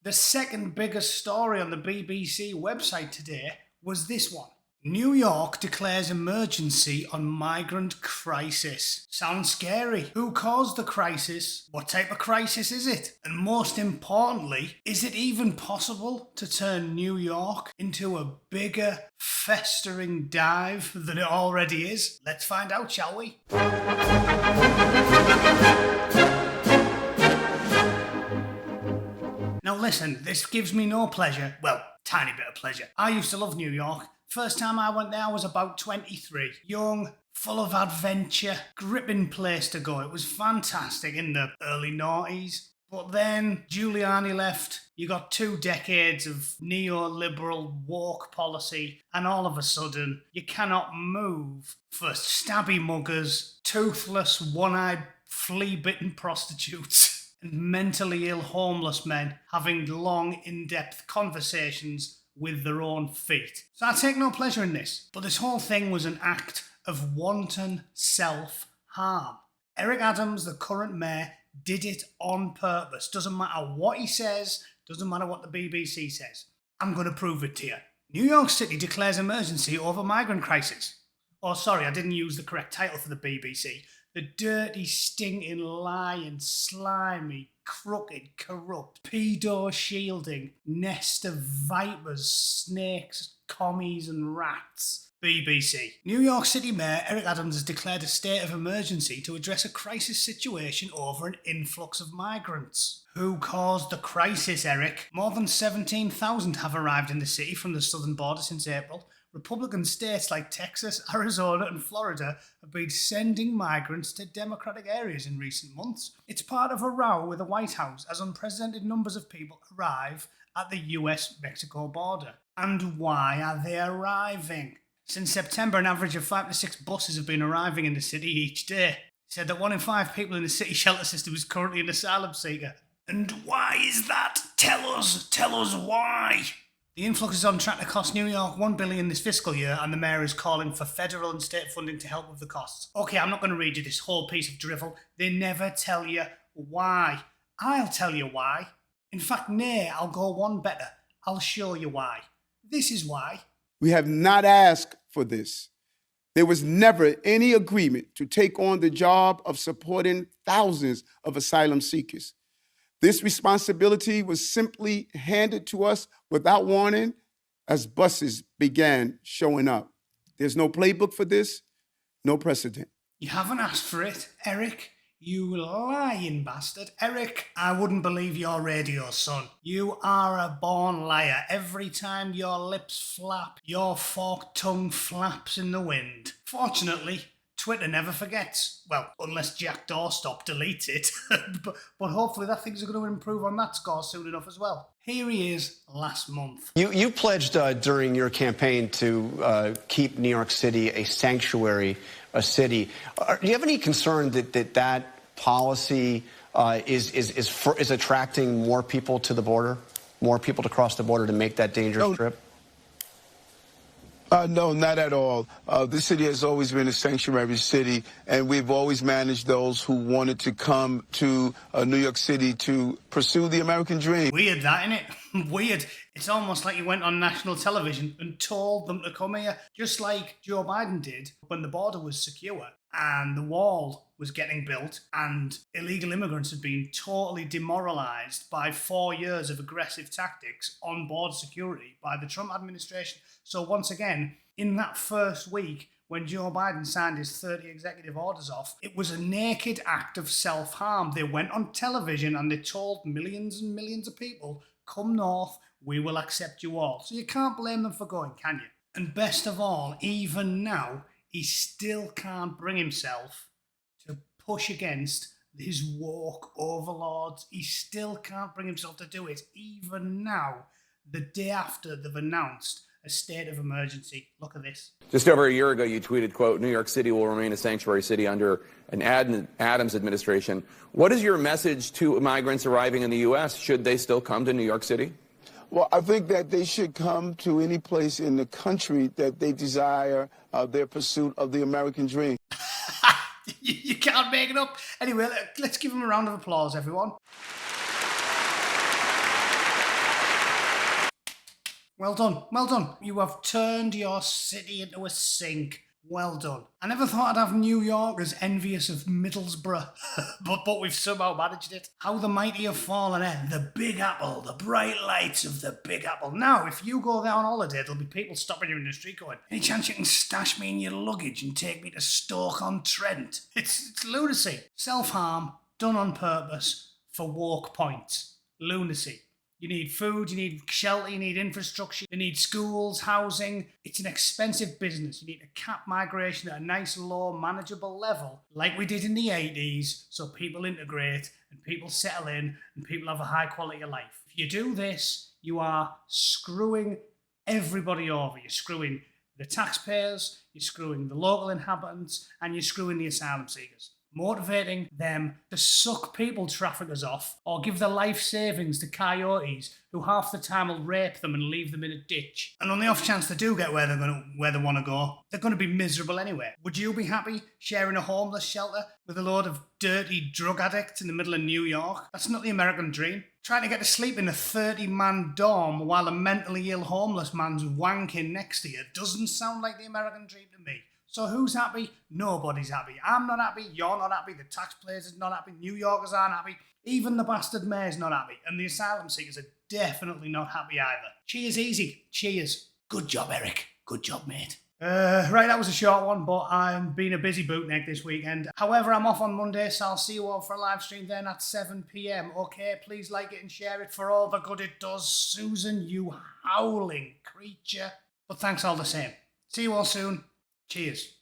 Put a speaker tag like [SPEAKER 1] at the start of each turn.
[SPEAKER 1] The second biggest story on the BBC website today was this one. New York declares emergency on migrant crisis. Sounds scary. Who caused the crisis? What type of crisis is it? And most importantly, is it even possible to turn New York into a bigger, festering dive than it already is? Let's find out, shall we? Now listen, this gives me no pleasure. Well, tiny bit of pleasure. I used to love New York. First time I went there, I was about 23. Young, full of adventure, gripping place to go. It was fantastic in the early noughties. But then Giuliani left. You got 2 decades of neoliberal woke policy, and all of a sudden, you cannot move for stabby muggers, toothless, one-eyed, flea-bitten prostitutes, and mentally ill homeless men having long, in-depth conversations with their own feet. So I take no pleasure in this, but this whole thing was an act of wanton self-harm. Eric Adams, the current mayor, did it on purpose. Doesn't matter what he says, doesn't matter what the BBC says. I'm going to prove it to you. New York City declares emergency over migrant crisis. Oh, sorry, I didn't use the correct title for the BBC. The dirty, stinking, lying, slimy, crooked, corrupt, pedo-shielding nest of vipers, snakes, commies and rats. BBC. New York City Mayor Eric Adams has declared a state of emergency to address a crisis situation over an influx of migrants. Who caused the crisis, Eric? More than 17,000 have arrived in the city from the southern border since April. Republican states like Texas, Arizona and Florida have been sending migrants to Democratic areas in recent months. It's part of a row with the White House as unprecedented numbers of people arrive at the US-Mexico border. And why are they arriving? Since September, an average of 5 to 6 buses have been arriving in the city each day. He said that 1 in 5 people in the city shelter system is currently an asylum seeker. And why is that? Tell us why. The influx is on track to cost New York $1 billion this fiscal year, and the mayor is calling for federal and state funding to help with the costs. Okay, I'm not going to read you this whole piece of drivel. They never tell you why. I'll tell you why. In fact, nay, I'll go one better. I'll show you why. This is why.
[SPEAKER 2] We have not asked for this. There was never any agreement to take on the job of supporting thousands of asylum seekers. This responsibility was simply handed to us without warning as buses began showing up. There's no playbook for this, no precedent.
[SPEAKER 1] You haven't asked for it, Eric. You lying bastard. Eric, I wouldn't believe your radio, son. You are a born liar. Every time your lips flap, your forked tongue flaps in the wind. Fortunately, Twitter never forgets. Well, unless Jack Doorstop deletes it. but hopefully that things are going to improve on that score soon enough as well. Here he is last month.
[SPEAKER 3] You pledged during your campaign to keep New York City a sanctuary, a city. Do you have any concern that policy is attracting more people to the border, more people to cross the border to make that dangerous trip?
[SPEAKER 2] No, not at all. This city has always been a sanctuary city, and we've always managed those who wanted to come to New York City to pursue the American dream.
[SPEAKER 1] Weird that, innit? Weird. It's almost like you went on national television and told them to come here, just like Joe Biden did when the border was secure and the wall was getting built and illegal immigrants had been totally demoralized by 4 years of aggressive tactics on border security by the Trump administration. So once again, in that first week, when Joe Biden signed his 30 executive orders off, it was a naked act of self-harm. They went on television and they told millions and millions of people, come north, we will accept you all. So you can't blame them for going, can you? And best of all, even now, he still can't bring himself to push against his woke overlords. He still can't bring himself to do it, even now, the day after they've announced a state of emergency. Look at this.
[SPEAKER 4] Just over a year ago, you tweeted, quote, New York City will remain a sanctuary city under an Adams administration. What is your message to migrants arriving in the U.S.? Should they still come to New York City?
[SPEAKER 2] Well, I think that they should come to any place in the country that they desire their pursuit of the American dream.
[SPEAKER 1] You can't make it up. Anyway, let's give him a round of applause, everyone. Well done, well done. You have turned your city into a sink. Well done. I never thought I'd have New Yorkers envious of Middlesbrough, but we've somehow managed it. How the mighty have fallen, eh? The Big Apple, the bright lights of the Big Apple. Now, if you go there on holiday, there'll be people stopping you in the street going, any chance you can stash me in your luggage and take me to Stoke-on-Trent? It's lunacy. Self-harm, done on purpose, for woke points. Lunacy. You need food, you need shelter, you need infrastructure, you need schools, housing. It's an expensive business. You need to cap migration at a nice, low, manageable level, like we did in the 80s, so people integrate and people settle in and people have a high quality of life. If you do this, you are screwing everybody over. You're screwing the taxpayers, you're screwing the local inhabitants, and you're screwing the asylum seekers. Motivating them to suck people traffickers off or give their life savings to coyotes who half the time will rape them and leave them in a ditch. And on the off chance they do get where they want to go, they're going to be miserable anyway. Would you be happy sharing a homeless shelter with a load of dirty drug addicts in the middle of New York? That's not the American dream. Trying to get to sleep in a 30-man dorm while a mentally ill homeless man's wanking next to you doesn't sound like the American dream to me. So who's happy? Nobody's happy. I'm not happy, you're not happy, the taxpayers are not happy, New Yorkers aren't happy, even the bastard mayor's not happy, and the asylum seekers are definitely not happy either. Cheers easy. Cheers. Good job, Eric. Good job, mate. Right, that was a short one, but I'm being a busy bootneck this weekend. However, I'm off on Monday, so I'll see you all for a live stream then at 7 p.m. Okay, please like it and share it for all the good it does. Susan, you howling creature. But thanks all the same. See you all soon. Cheers.